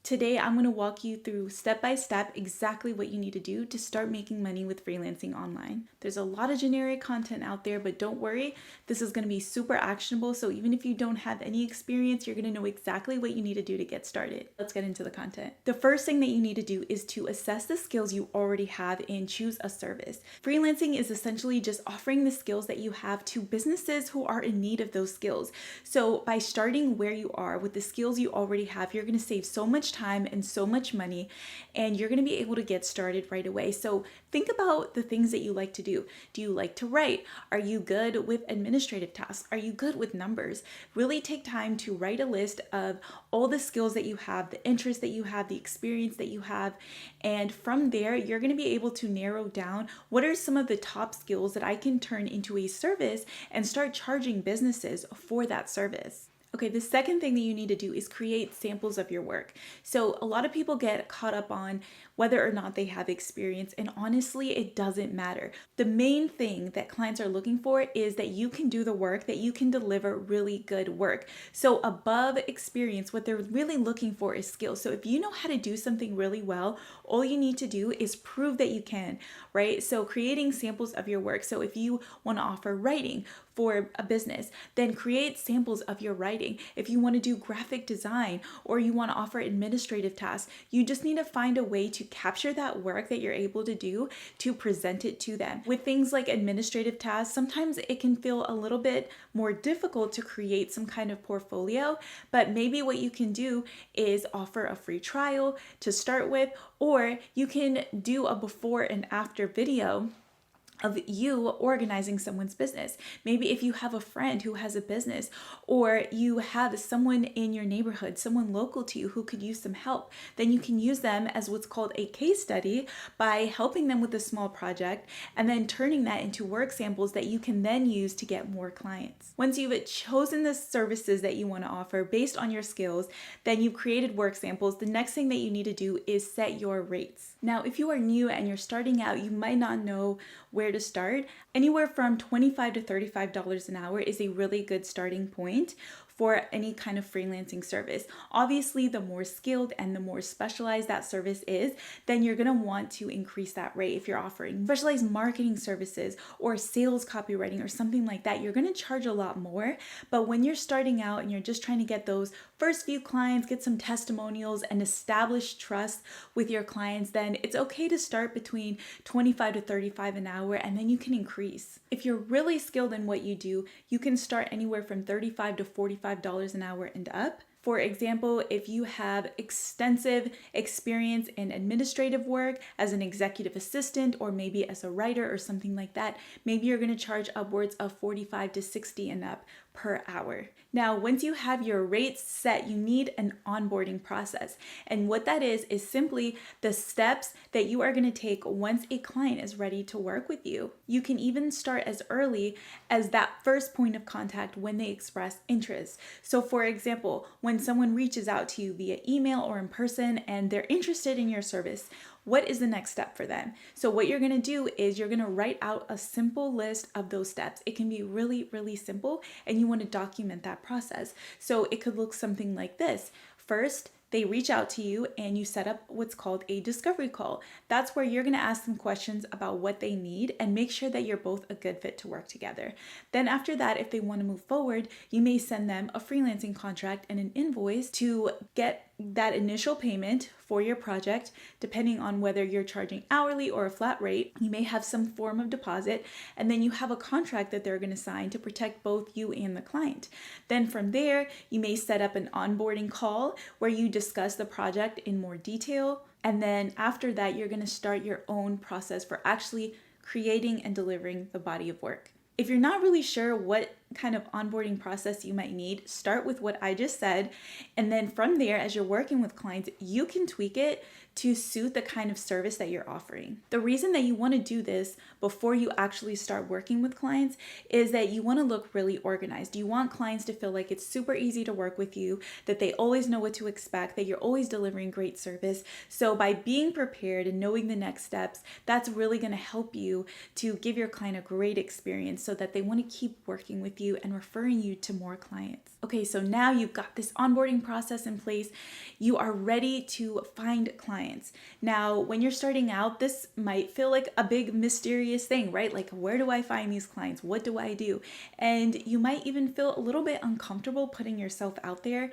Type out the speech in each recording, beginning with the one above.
Today, I'm going to walk you through step by step exactly what you need to do to start making money with freelancing online. There's a lot of generic content out there, but don't worry, this is going to be super actionable. So even if you don't have any experience, you're going to know exactly what you need to do to get started. Let's get into the content. The first thing that you need to do is to assess the skills you already have and choose a service. Freelancing is essentially just offering the skills that you have to businesses who are in need of those skills. So by starting where you are with the skills you already have, you're going to save so much time and so much money, and you're going to be able to get started right away. So think about the things that you like to do. Do you like to write? Are you good with administrative tasks? Are you good with numbers? Really take time to write a list of all the skills that you have, the interests that you have, the experience that you have, and from there you're going to be able to narrow down what are some of the top skills that I can turn into a service and start charging businesses for that service. Okay, the second thing that you need to do is create samples of your work. So a lot of people get caught up on whether or not they have experience, and honestly, it doesn't matter. The main thing that clients are looking for is that you can do the work, that you can deliver really good work. So above experience, what they're really looking for is skills. So if you know how to do something really well, all you need to do is prove that you can, right? So creating samples of your work. So if you want to offer writing for a business, then create samples of your writing. If you want to do graphic design or you want to offer administrative tasks, you just need to find a way to capture that work that you're able to do to present it to them. With things like administrative tasks, sometimes it can feel a little bit more difficult to create some kind of portfolio, but maybe what you can do is offer a free trial to start with, or you can do a before and after video of you organizing someone's business. Maybe if you have a friend who has a business, or you have someone in your neighborhood, someone local to you who could use some help, then you can use them as what's called a case study by helping them with a small project and then turning that into work samples that you can then use to get more clients. Once you've chosen the services that you want to offer based on your skills, then you've created work samples. The next thing that you need to do is set your rates. Now, if you are new and you're starting out, you might not know where to start. Anywhere from $25 to $35 an hour is a really good starting point for any kind of freelancing service. Obviously, the more skilled and the more specialized that service is, then you're gonna want to increase that rate. If you're offering specialized marketing services or sales copywriting or something like that, you're gonna charge a lot more. But when you're starting out and you're just trying to get those first few clients, get some testimonials and establish trust with your clients, then it's okay to start between 25 to 35 an hour, and then you can increase. If you're really skilled in what you do, you can start anywhere from $35 to $45 an hour and up. For example, if you have extensive experience in administrative work as an executive assistant or maybe as a writer or something like that, maybe you're going to charge upwards of 45 to 60 and up per hour. Now, once you have your rates set, you need an onboarding process. And what that is simply the steps that you are going to take once a client is ready to work with you. You can even start as early as that first point of contact when they express interest. So for example, when someone reaches out to you via email or in person and they're interested in your service, what is the next step for them? So what you're going to do is you're going to write out a simple list of those steps. It can be really, really simple, and you want to document that process. So it could look something like this. First, they reach out to you and you set up what's called a discovery call. That's where you're going to ask them questions about what they need and make sure that you're both a good fit to work together. Then after that, if they want to move forward, you may send them a freelancing contract and an invoice to get that initial payment for your project. Depending on whether you're charging hourly or a flat rate, you may have some form of deposit, and then you have a contract that they're going to sign to protect both you and the client. Then from there, you may set up an onboarding call where you discuss the project in more detail, and then after that, you're going to start your own process for actually creating and delivering the body of work. If you're not really sure what kind of onboarding process you might need, start with what I just said. And then from there, as you're working with clients, you can tweak it to suit the kind of service that you're offering. The reason that you want to do this before you actually start working with clients is that you want to look really organized. You want clients to feel like it's super easy to work with you, that they always know what to expect, that you're always delivering great service. So by being prepared and knowing the next steps, that's really going to help you to give your client a great experience so that they want to keep working with with you and referring you to more clients. Okay, so now you've got this onboarding process in place. You are ready to find clients. Now, when you're starting out, this might feel like a big mysterious thing, right? Like, where do I find these clients? What do I do? And you might even feel a little bit uncomfortable putting yourself out there.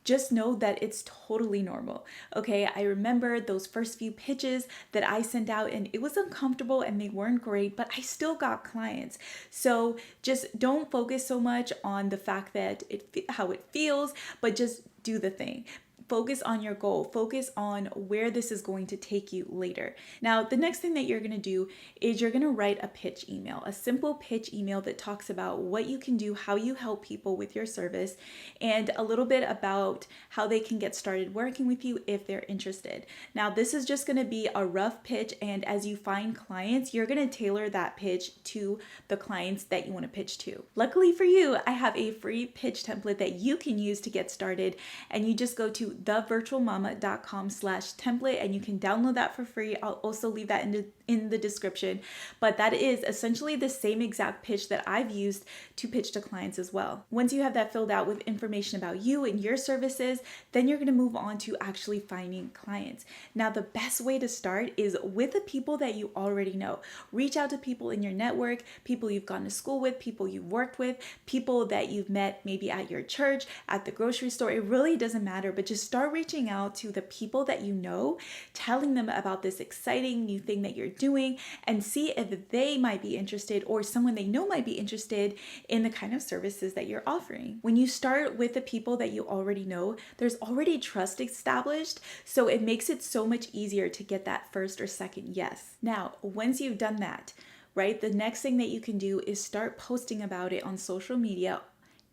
Just know that it's totally normal. Okay, I remember those first few pitches that I sent out and it was uncomfortable and they weren't great, but I still got clients. So just don't focus so much on the fact that how it feels, but just do the thing. Focus on your goal. Focus on where this is going to take you later. Now, the next thing that you're going to do is you're going to write a pitch email, a simple pitch email that talks about what you can do, how you help people with your service, and a little bit about how they can get started working with you if they're interested. Now, this is just going to be a rough pitch, and as you find clients, you're going to tailor that pitch to the clients that you want to pitch to. Luckily for you, I have a free pitch template that you can use to get started, and you just go to thevirtualmama.com/template and you can download that for free. I'll also leave that in the description, but that is essentially the same exact pitch that I've used to pitch to clients as well. Once you have that filled out with information about you and your services, then you're going to move on to actually finding clients. Now, the best way to start is with the people that you already know. Reach out to people in your network, people you've gone to school with, people you've worked with, people that you've met maybe at your church, at the grocery store. It really doesn't matter, but just start reaching out to the people that you know, telling them about this exciting new thing that you're doing, and see if they might be interested or someone they know might be interested in the kind of services that you're offering. When you start with the people that you already know, there's already trust established, so it makes it so much easier to get that first or second yes. Now, once you've done that, right, the next thing that you can do is start posting about it on social media.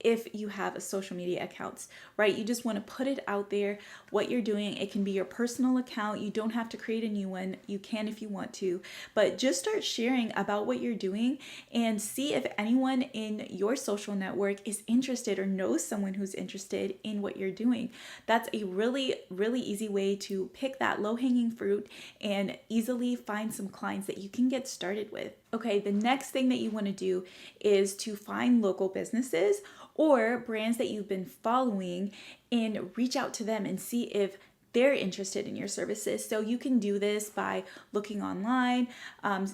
If you have a social media accounts, right? You just want to put it out there, what you're doing. It can be your personal account. You don't have to create a new one. You can if you want to, but just start sharing about what you're doing and see if anyone in your social network is interested or knows someone who's interested in what you're doing. That's a really, really easy way to pick that low-hanging fruit and easily find some clients that you can get started with. Okay, the next thing that you want to do is to find local businesses or brands that you've been following and reach out to them and see if they're interested in your services. So you can do this by looking online,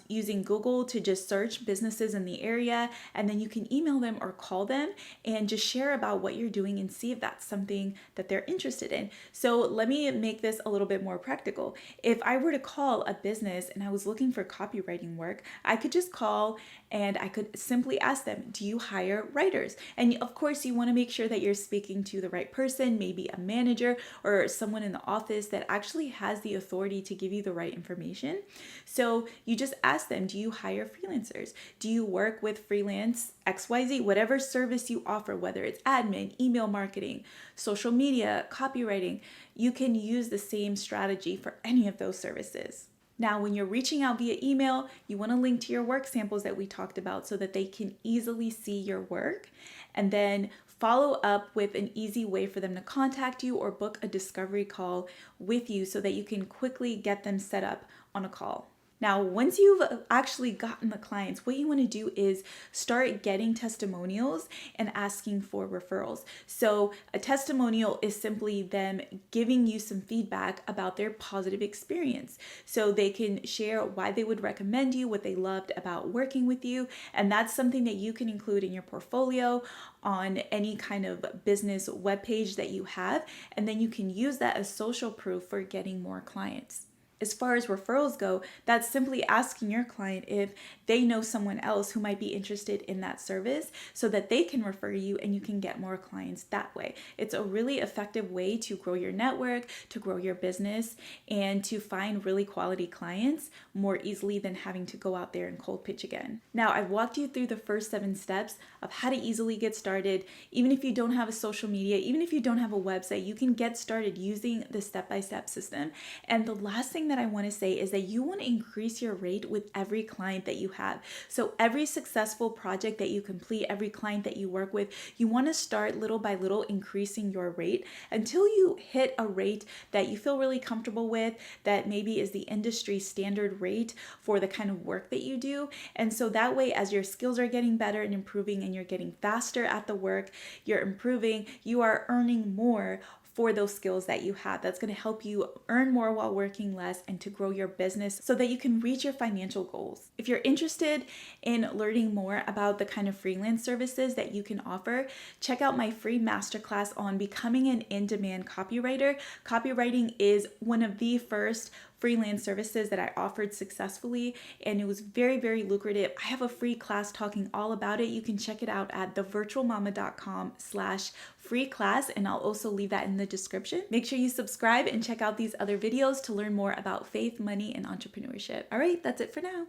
using Google to just search businesses in the area, and then you can email them or call them and just share about what you're doing and see if that's something that they're interested in. So let me make this a little bit more practical. If I were to call a business and I was looking for copywriting work, I could just call and I could simply ask them, do you hire writers? And of course, you want to make sure that you're speaking to the right person, maybe a manager or someone in the office that actually has the authority to give you the right information. So you just ask them, do you hire freelancers? Do you work with freelance XYZ, whatever service you offer, whether it's admin, email marketing, social media, copywriting, you can use the same strategy for any of those services. Now, when you're reaching out via email, you want to link to your work samples that we talked about so that they can easily see your work, and then follow up with an easy way for them to contact you or book a discovery call with you so that you can quickly get them set up on a call. Now, once you've actually gotten the clients, what you want to do is start getting testimonials and asking for referrals. So a testimonial is simply them giving you some feedback about their positive experience. So they can share why they would recommend you, what they loved about working with you. And that's something that you can include in your portfolio on any kind of business webpage that you have. And then you can use that as social proof for getting more clients. As far as referrals go, that's simply asking your client if they know someone else who might be interested in that service so that they can refer you and you can get more clients that way. It's a really effective way to grow your network, to grow your business, and to find really quality clients more easily than having to go out there and cold pitch again. Now, I've walked you through the first 7 steps of how to easily get started. Even if you don't have a social media, even if you don't have a website, you can get started using the step-by-step system. And the last thing that I want to say is that you want to increase your rate with every client that you have. So every successful project that you complete, every client that you work with, you want to start little by little increasing your rate until you hit a rate that you feel really comfortable with, that maybe is the industry standard rate for the kind of work that you do. And so that way, as your skills are getting better and improving and you're getting faster at the work, you're improving, you are earning more for those skills that you have. That's going to help you earn more while working less and to grow your business so that you can reach your financial goals. If you're interested in learning more about the kind of freelance services that you can offer, check out my free masterclass on becoming an in-demand copywriter. Copywriting is one of the first freelance services that I offered successfully, and it was very, very lucrative. I have a free class talking all about it. You can check it out at thevirtualmama.com/free class, and I'll also leave that in the description. Make sure you subscribe and check out these other videos to learn more about faith, money, and entrepreneurship. All right, that's it for now.